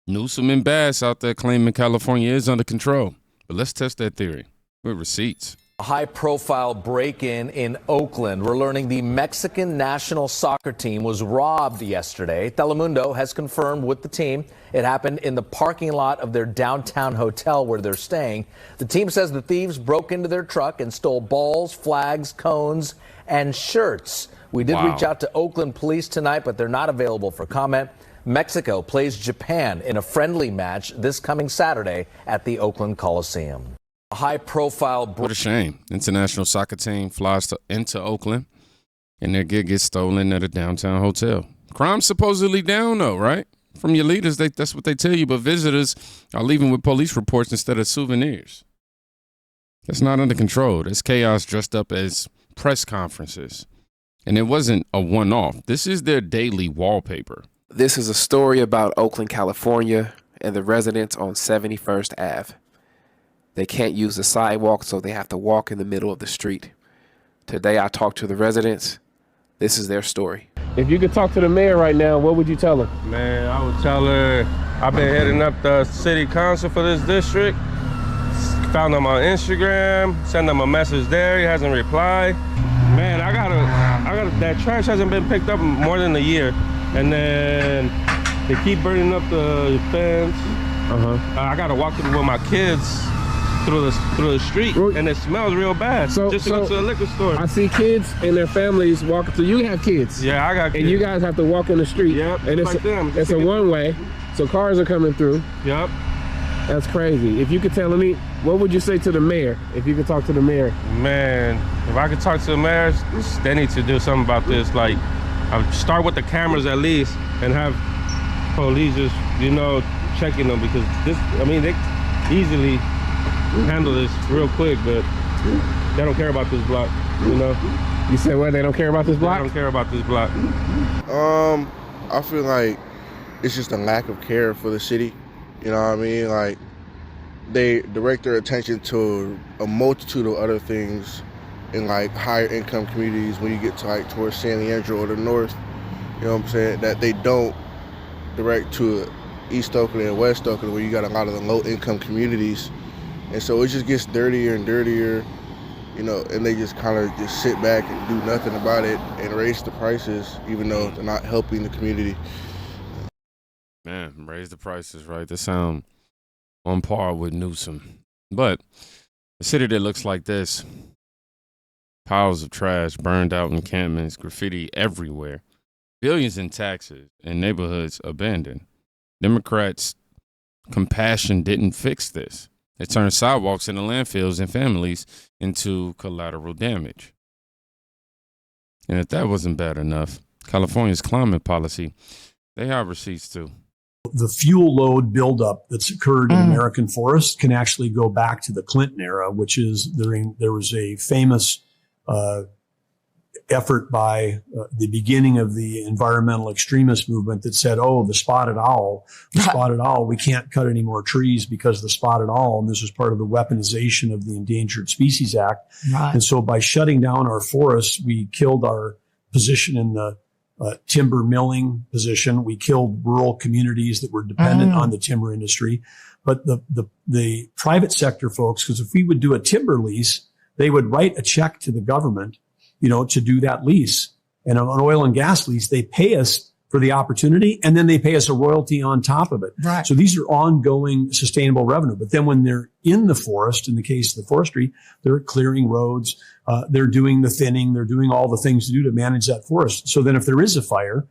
Newsom and Bass out there claiming California is under control. But let's test that theory with receipts. A high-profile break-in in Oakland. We're learning the Mexican national soccer team was robbed yesterday. Telemundo has confirmed with the team it happened in the parking lot of their downtown hotel where they're staying. The team says the thieves broke into their truck and stole balls, flags, cones, and shirts. We did reach out to Oakland police tonight, but they're not available for comment. Mexico plays Japan in a friendly match this coming Saturday at the Oakland Coliseum. A high-profile... What a shame. International soccer team flies into Oakland, and their gear gets stolen at a downtown hotel. Crime's supposedly down, though, right? From your leaders, that's what they tell you, but visitors are leaving with police reports instead of souvenirs. That's not under control. That's chaos dressed up as press conferences. And it wasn't a one-off. This is their daily wallpaper. This is a story about Oakland, California, and the residents on 71st Ave. They can't use the sidewalk, so they have to walk in the middle of the street. Today, I talked to the residents. This is their story. If you could talk to the mayor right now, what would you tell her? Man, I would tell her I've been heading up the city council for this district. Found him on Instagram, sent him a message there. He hasn't replied. Man, I gotta, that trash hasn't been picked up in more than a year. And then they keep burning up the fence. I gotta walk through with my kids through the street, and it smells real bad. Just to go to the liquor store. I see kids and their families walking through. You have kids. Yeah, I got kids. And you guys have to walk in the street. Yep, and it's a one-way, so cars are coming through. Yep. That's crazy. If you could tell me, what would you say to the mayor, if you could talk to the mayor? Man, if I could talk to the mayor, they need to do something about this. Like, I'll start with the cameras at least, and have police just, checking them, because they easily handle this real quick, but they don't care about this block, You said what? They don't care about this block? They don't care about this block. I feel like it's just a lack of care for the city. You know what I mean? Like, they direct their attention to a multitude of other things in like higher income communities when you get to like towards San Leandro or the north, you know what I'm saying, that they don't direct to East Oakland and West Oakland, where you got a lot of the low income communities. And so it just gets dirtier and dirtier, and they just kind of just sit back and do nothing about it and raise the prices, even though they're not helping the community. Man, raise the prices, right? They sound on par with Newsom. But a city that looks like this, piles of trash, burned out encampments, graffiti everywhere, billions in taxes, and neighborhoods abandoned. Democrats' compassion didn't fix this. It turned sidewalks into landfills and families into collateral damage. And if that wasn't bad enough, California's climate policy, they have receipts too. The fuel load buildup that's occurred in American forests can actually go back to the Clinton era, which is there was a famous effort by the beginning of the environmental extremist movement that said, the spotted owl, we can't cut any more trees because of the spotted owl. And this was part of the weaponization of the Endangered Species Act. Right. And so by shutting down our forests, we killed our position in the timber milling position. We killed rural communities that were dependent on the timber industry. But the private sector folks, because if we would do a timber lease, they would write a check to the government, to do that lease. And on an oil and gas lease, they pay us for the opportunity, and then they pay us a royalty on top of it. Right. So these are ongoing sustainable revenue. But then when they're in the forest, in the case of the forestry, they're clearing roads, they're doing the thinning, they're doing all the things to do to manage that forest. So then if there is a fire,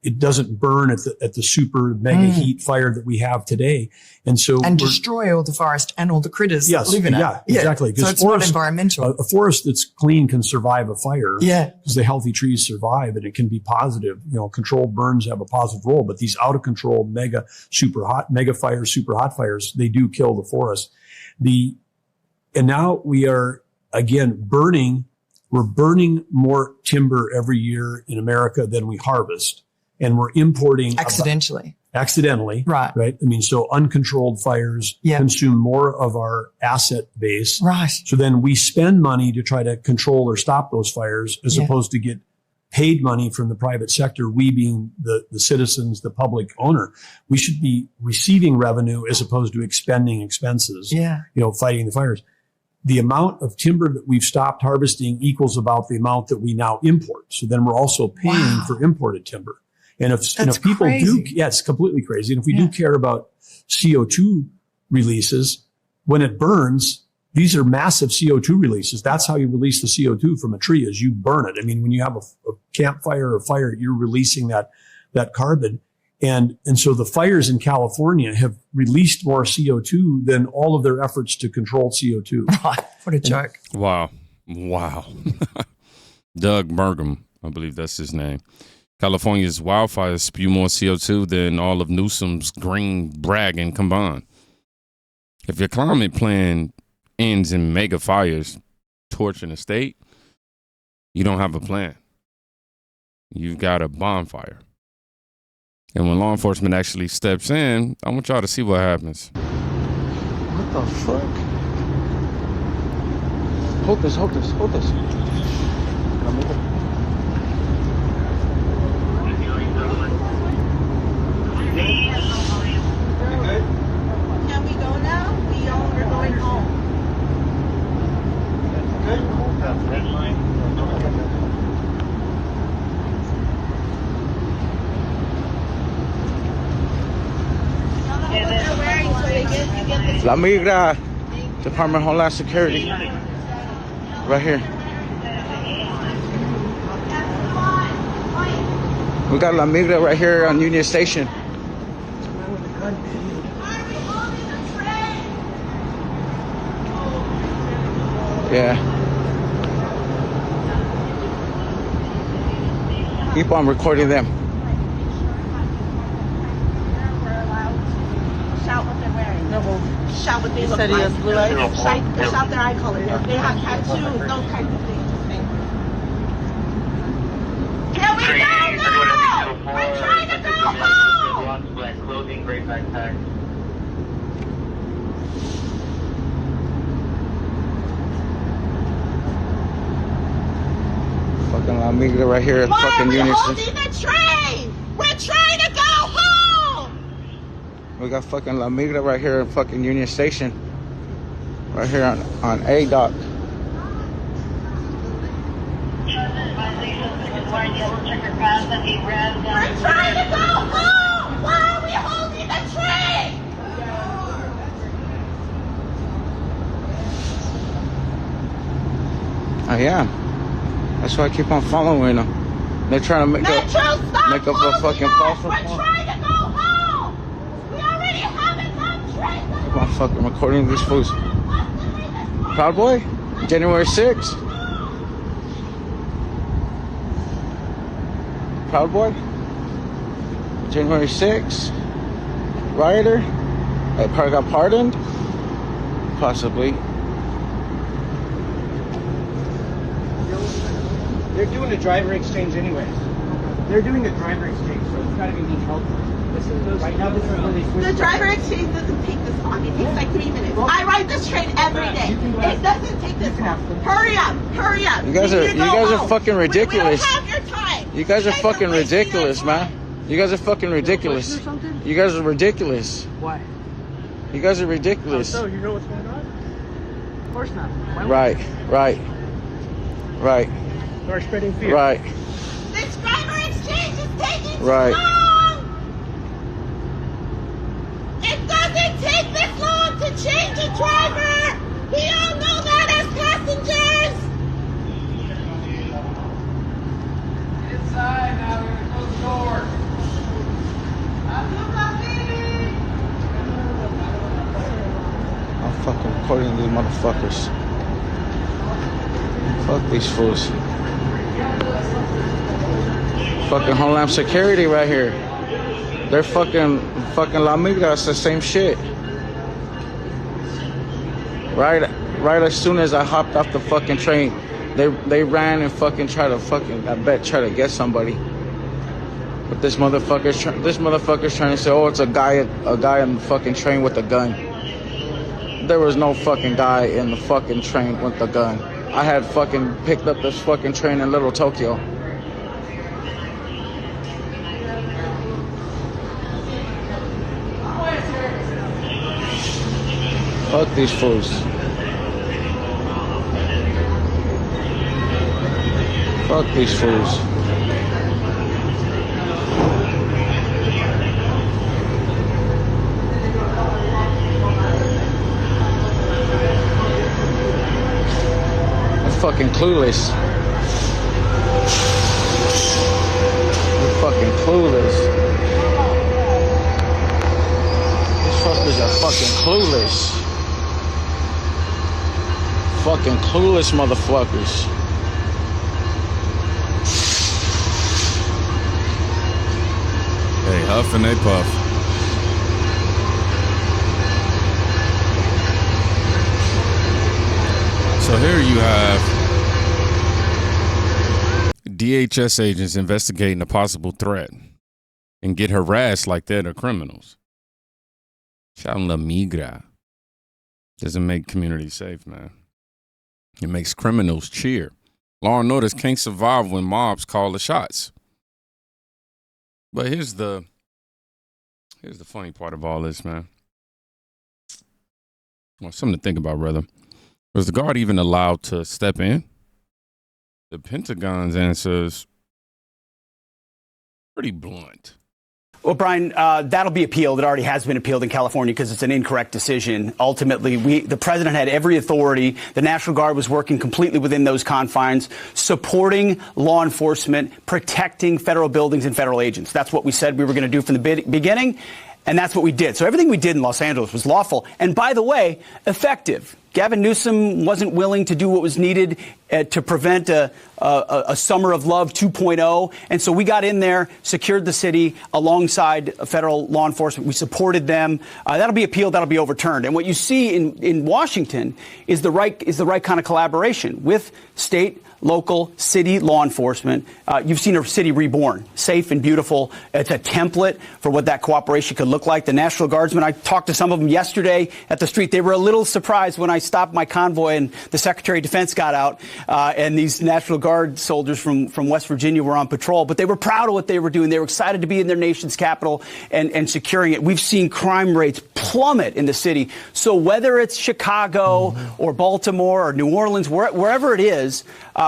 it doesn't burn at the super mega heat fire that we have today. And so destroy all the forest and all the critters that live in it. Yeah, exactly. So it's not environmental. A forest that's clean can survive a fire. Yeah. Because the healthy trees survive, and it can be positive. Controlled burns have a positive role, but these out of control mega fires, super hot fires, they do kill the forest. And now we are again we're burning more timber every year in America than we harvest. And we're importing accidentally. Right. I mean, so uncontrolled fires consume more of our asset base. Right. So then we spend money to try to control or stop those fires as opposed to get paid money from the private sector, we being the citizens, the public owner. We should be receiving revenue as opposed to expending expenses, fighting the fires. The amount of timber that we've stopped harvesting equals about the amount that we now import. So then we're also paying for imported timber. And if people do, it's completely crazy. And if we do care about CO2 releases, when it burns, these are massive CO2 releases. That's how you release the CO2 from a tree, is you burn it. I mean, when you have a campfire or a fire, you're releasing that carbon. And so the fires in California have released more CO2 than all of their efforts to control CO2. What a joke. Wow. Doug Burgum, I believe that's his name. California's wildfires spew more CO2 than all of Newsom's green bragging combined. If your climate plan ends in mega fires torching the state, you don't have a plan. You've got a bonfire. And when law enforcement actually steps in, I want y'all to see what happens. What the fuck? Hold this. Can we go now? We're going home. La Migra, Department of Homeland Security. Right here. We got La Migra right here on Union Station. Yeah. Keep on recording them. Shout what they're wearing. No, shout what they look like. Shout their eye color. They have tattoos, those kinds of things. Can we go now? We're trying to go home. Black clothing, gray backpack. Fucking La Migra right here at fucking Union Station. Why are we holding the train? We're trying to go home. We got fucking La Migra right here at fucking Union Station. Right here on A dock. We're trying to go home. Why are we holding the train? I am. That's why I keep on following them. They're trying to make up a fucking false report. We're trying to go home. We already have enough trains. Keep on fucking recording these fools. Proud Boy, January 6th. Proud Boy, January 6th. Rioter, probably got pardoned. Possibly. They're doing a driver exchange anyways. They're doing a driver exchange, so it's got to be being held. Right now, this is where they switch. The driver exchange doesn't take this long. It takes like 3 minutes. I ride this train every day. It doesn't take this long. Hurry up! You guys are fucking ridiculous. We don't have your time. You guys are fucking ridiculous, man. You guys are fucking ridiculous. You guys are ridiculous. Why? You guys are ridiculous. So you know what's going on? Of course not. Right. They're spreading fear. Right. This driver exchange is taking too Right. long. It doesn't take this long to change a driver. We all know that as passengers. Inside now, we're gonna close the door. I'm fucking recording these motherfuckers. Fuck these fools. Fucking Homeland Security right here. They're fucking La Migra. It's the same shit. Right as soon as I hopped off the fucking train, they ran and fucking tried to try to get somebody. But this motherfucker's trying to say, oh, it's a guy in the fucking train with a gun. There was no fucking guy in the fucking train with a gun. I had fucking picked up this fucking train in Little Tokyo. Fuck these fools. Fuck these fools. They're fucking clueless. They're fucking clueless. These fuckers are fucking clueless. Fucking clueless motherfuckers. They huff and they puff. So here you have DHS agents investigating a possible threat and get harassed like they're the criminals. Shouting La Migra doesn't make communities safe, man. It makes criminals cheer. Law and order can't survive when mobs call the shots. But here's the funny part of all this, man. Well, something to think about, brother. Was the guard even allowed to step in? The Pentagon's answer is pretty blunt. Well, Brian, that'll be appealed. It already has been appealed in California because it's an incorrect decision. Ultimately, the president had every authority. The National Guard was working completely within those confines, supporting law enforcement, protecting federal buildings and federal agents. That's what we said we were going to do from the beginning, and that's what we did. So everything we did in Los Angeles was lawful. And by the way, effective. Gavin Newsom wasn't willing to do what was needed to prevent a Summer of Love 2.0. And so we got in there, secured the city alongside federal law enforcement. We supported them. That'll be appealed. That'll be overturned. And what you see in Washington is the right kind of collaboration with state, local, city law enforcement. You've seen a city reborn, safe and beautiful. It's a template for what that cooperation could look like. The National Guardsmen, I talked to some of them yesterday at the street. They were a little surprised when I stopped my convoy and the Secretary of Defense got out and these National Guard soldiers from West Virginia were on patrol. But they were proud of what they were doing. They were excited to be in their nation's capital and securing it. We've seen crime rates plummet in the city. So whether it's Chicago or Baltimore or New Orleans, wherever it is,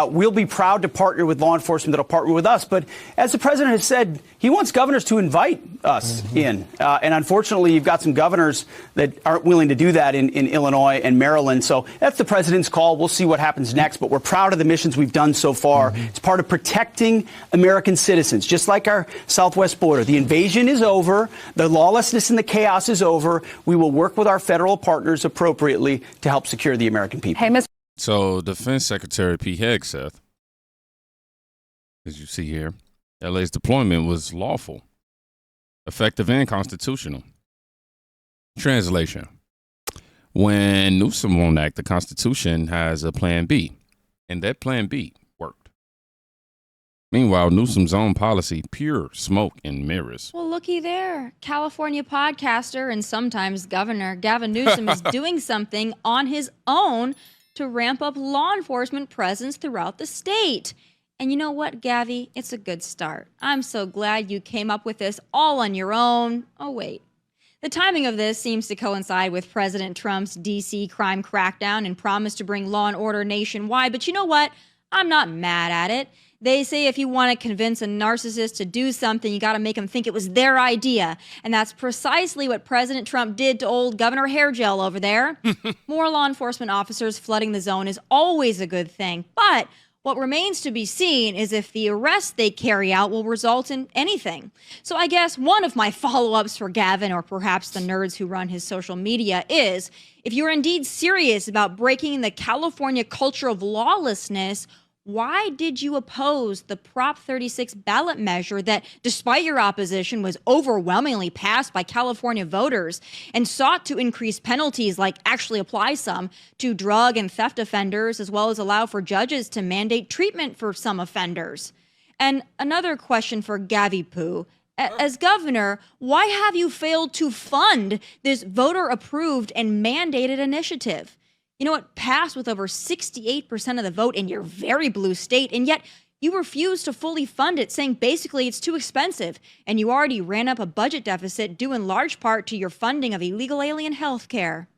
we'll be proud to partner with law enforcement that'll partner with us. But as the president has said, he wants governors to invite us in. And unfortunately, you've got some governors that aren't willing to do that in Illinois and Maryland. So that's the president's call. We'll see what happens next. But we're proud of the missions we've done so far. It's part of protecting American citizens, just like our southwest border. The invasion is over. The lawlessness and the chaos is over. We will work with our federal partners appropriately to help secure the American people. Hey, Ms. So Defense Secretary Pete Hegseth, as you see here, LA's deployment was lawful, effective, and constitutional. Translation: when Newsom won't act, the Constitution has a plan B, and that plan B worked. Meanwhile, Newsom's own policy, pure smoke and mirrors. Well, looky there. California podcaster and sometimes governor Gavin Newsom is doing something on his own to ramp up law enforcement presence throughout the state. And you know what, Gavi? It's a good start. I'm so glad you came up with this all on your own. Oh, wait. The timing of this seems to coincide with President Trump's D.C. crime crackdown and promise to bring law and order nationwide. But you know what? I'm not mad at it. They say if you want to convince a narcissist to do something, you got to make them think it was their idea. And that's precisely what President Trump did to old Governor Hairgel over there. More law enforcement officers flooding the zone is always a good thing. But what remains to be seen is if the arrests they carry out will result in anything. So I guess one of my follow-ups for Gavin, or perhaps the nerds who run his social media, is if you're indeed serious about breaking the California culture of lawlessness, why did you oppose the Prop 36 ballot measure that, despite your opposition, was overwhelmingly passed by California voters and sought to increase penalties, like actually apply some, to drug and theft offenders, as well as allow for judges to mandate treatment for some offenders? And another question for Gavi Poo. As governor, why have you failed to fund this voter-approved and mandated initiative? You know, it passed with over 68% of the vote in your very blue state, and yet you refuse to fully fund it, saying basically it's too expensive, and you already ran up a budget deficit due in large part to your funding of illegal alien health care.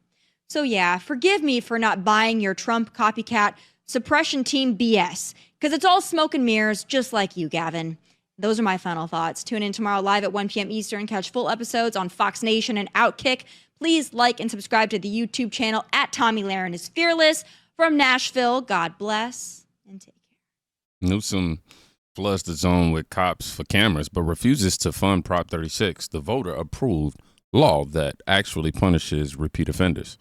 So yeah, forgive me for not buying your Trump copycat suppression team BS, because it's all smoke and mirrors, just like you, Gavin. Those are my final thoughts. Tune in tomorrow live at 1 p.m. Eastern. Catch full episodes on Fox Nation and Outkick. Please like and subscribe to the YouTube channel at Tommy Lahren is Fearless. From Nashville, God bless and take care. Newsom floods the zone with cops for cameras, but refuses to fund Prop 36, the voter-approved law that actually punishes repeat offenders.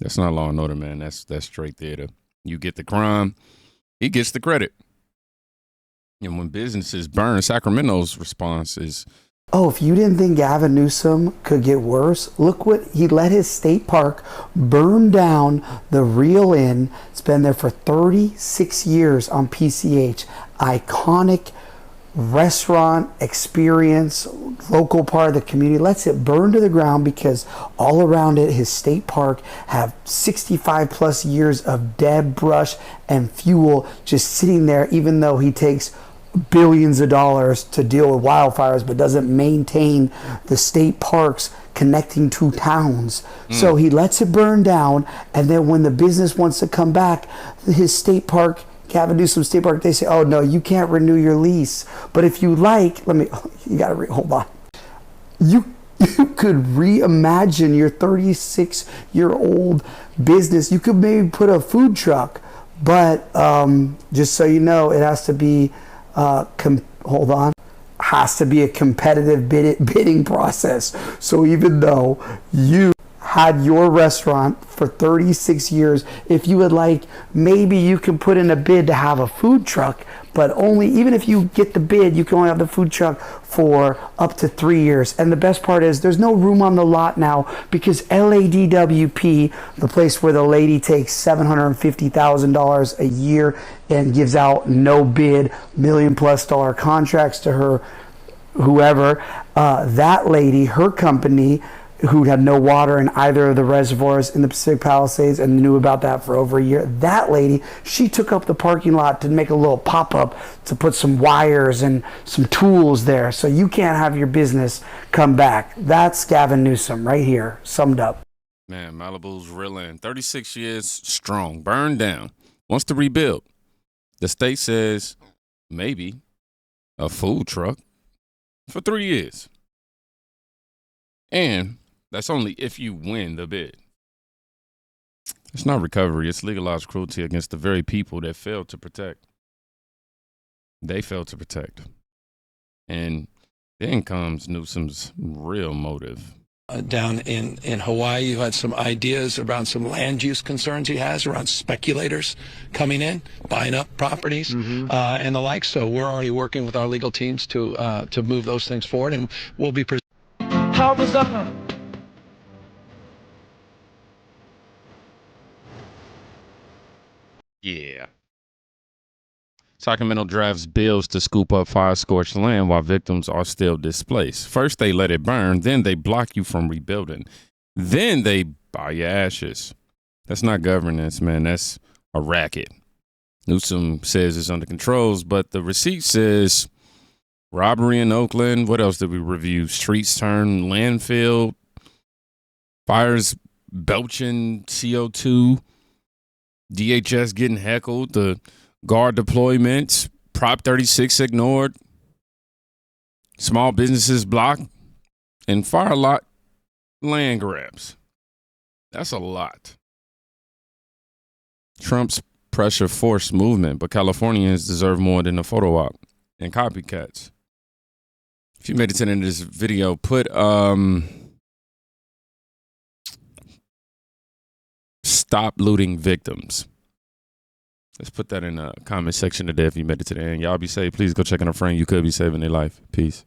That's not law and order, man. That's straight theater. You get the crime, he gets the credit. And when businesses burn, Sacramento's response is, oh, if you didn't think Gavin Newsom could get worse, look what he let his state park burn down. The Real Inn. It's been there for 36 years on PCH. Iconic restaurant experience, local part of the community. Lets it burn to the ground because all around it, his state park have 65 plus years of dead brush and fuel just sitting there, even though he takes billions of dollars to deal with wildfires, but doesn't maintain the state parks connecting two towns. So he lets it burn down, and then when the business wants to come back, his state park, Gavin Newsom State Park, they say, oh no, you can't renew your lease. But if you like, hold on. You could reimagine your 36-year-old business. You could maybe put a food truck, but just so you know, it has to be has to be a competitive bidding process. So even though you had your restaurant for 36 years, if you would like, maybe you can put in a bid to have a food truck, but only, even if you get the bid, you can only have the food truck for up to 3 years. And the best part is there's no room on the lot now because LADWP, the place where the lady takes $750,000 a year and gives out no bid $1 million+ contracts to her, whoever, that lady, her company, who had no water in either of the reservoirs in the Pacific Palisades and knew about that for over a year. That lady, she took up the parking lot to make a little pop-up to put some wires and some tools there so you can't have your business come back. That's Gavin Newsom right here, summed up. man, Malibu's Real Inn, 36 years strong, burned down, wants to rebuild. The state says maybe a food truck for 3 years. And that's only if you win the bid. It's not recovery. It's legalized cruelty against the very people that failed to protect. They failed to protect. And then comes Newsom's real motive. Down in Hawaii, you had some ideas around some land use concerns he has around speculators coming in, buying up properties, and the like. So we're already working with our legal teams to move those things forward, and we'll be How was that? Yeah. Sacramento drafts bills to scoop up fire-scorched land while victims are still displaced. First, they let it burn. Then they block you from rebuilding. Then they buy your ashes. That's not governance, man. That's a racket. Newsom says it's under controls, but the receipt says robbery in Oakland. What else did we review? Streets turn landfill. Fires belching CO2. DHS getting heckled. The guard deployments. Prop 36 ignored. Small businesses blocked. And fire lot land grabs. That's a lot. Trump's pressure force movement, but Californians deserve more than a photo op and copycats. If you made it to the end of this video, put stop looting victims. Let's put that in the comment section today if you made it to the end. Y'all be safe. Please go check on a friend. You could be saving their life. Peace.